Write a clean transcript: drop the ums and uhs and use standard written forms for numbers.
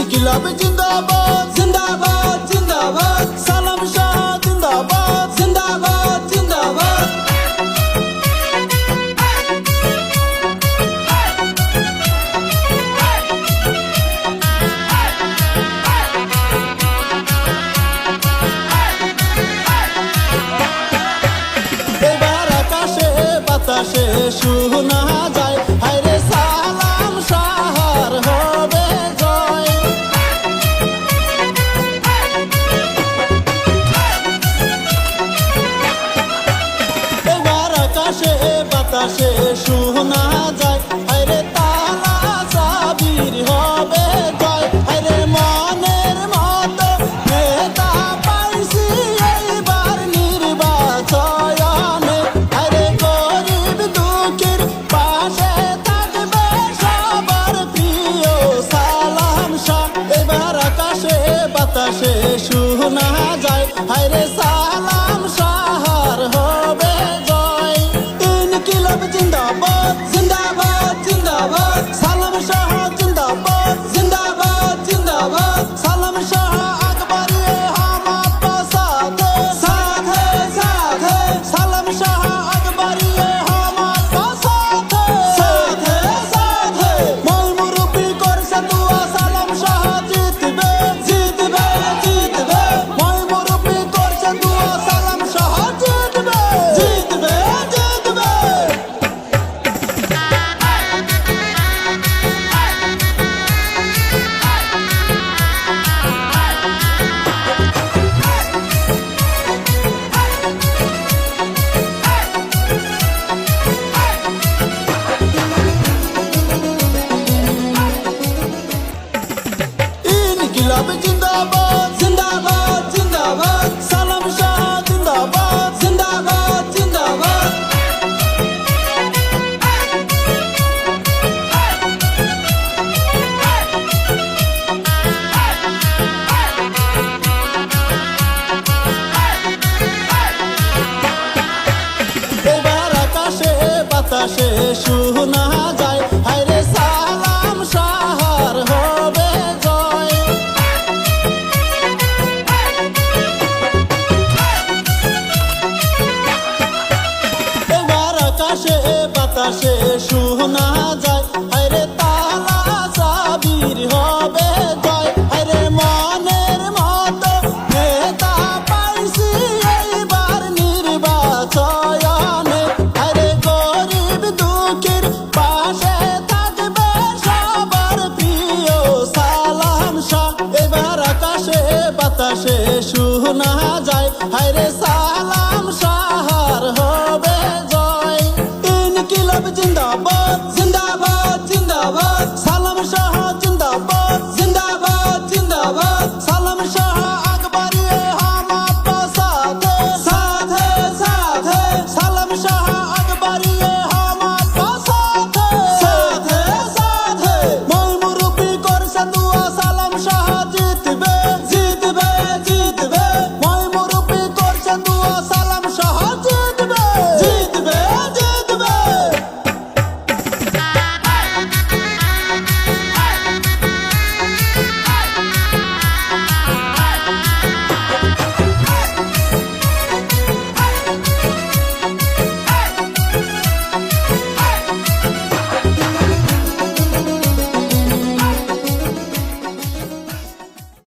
ইনকিলাব জিন্দাবাদ জিন্দাবাদ জিন্দাবাদ সালাম শাহ জিন্দাবাদ জিন্দাবাদ জিন্দাবাদ এবার আকাশে বাতাসে শোনা যায় হায়রে সালাম শাহর হবে জয়। এবার আকাশে বাতাসে শোনা যায় হায়রে তালা সাবির হবে জয়। হায়রে মনের মতো নেতা পাইছি এইবার নির্বাচনে। হায়রে গরিব দুঃখীর পাশে থাকবে সবার প্রিয় সালাম শাহ। এবার আকাশে বাতাসে শোনা যায় হায়রে সালাম শাহর হবে জয়। ইনকিলাব জিন্দাবাদ জিন্দাবাদ জিন্দাবাদ সালাম শাহ জিন্দাবাদ জিন্দাবাদ জিন্দাবাদ সালাম শাহ আকবরি হাম আপকা সাথ সাথ সাথ সালাম শাহ আকবরি হাম আপকা সাথ সাথ সাথ মল মুরব্বি করছে দুয়া সালাম শাহ জিতবে জিতবে জিতবে মল মুরব্বি করছে দুয়া সালাম শাহ জিতবে জিতবে জিতবে। ইনকিলাব জিন্দাবাদ জিন্দাবাদ জিন্দাবাদ সালাম শাহ জিন্দাবাদ জিন্দাবাদ জিন্দাবাদ এবার আকাশে বাতাসে শোনা যায় হায়রে সালাম শাহর হবে জয়। এবার আকাশে বাতাসে শোনা যায় হায়রে তালা সাবির হবে জয়। হায়রে মনের মতো নেতা পাইছি এইবার নির্বাচনে। হায়রে গরিব দুঃখীর পাশে থাকবে সবার প্রিয় সালাম শাহ। এবার আকাশে বাতাসে শোনা যায় হায়রে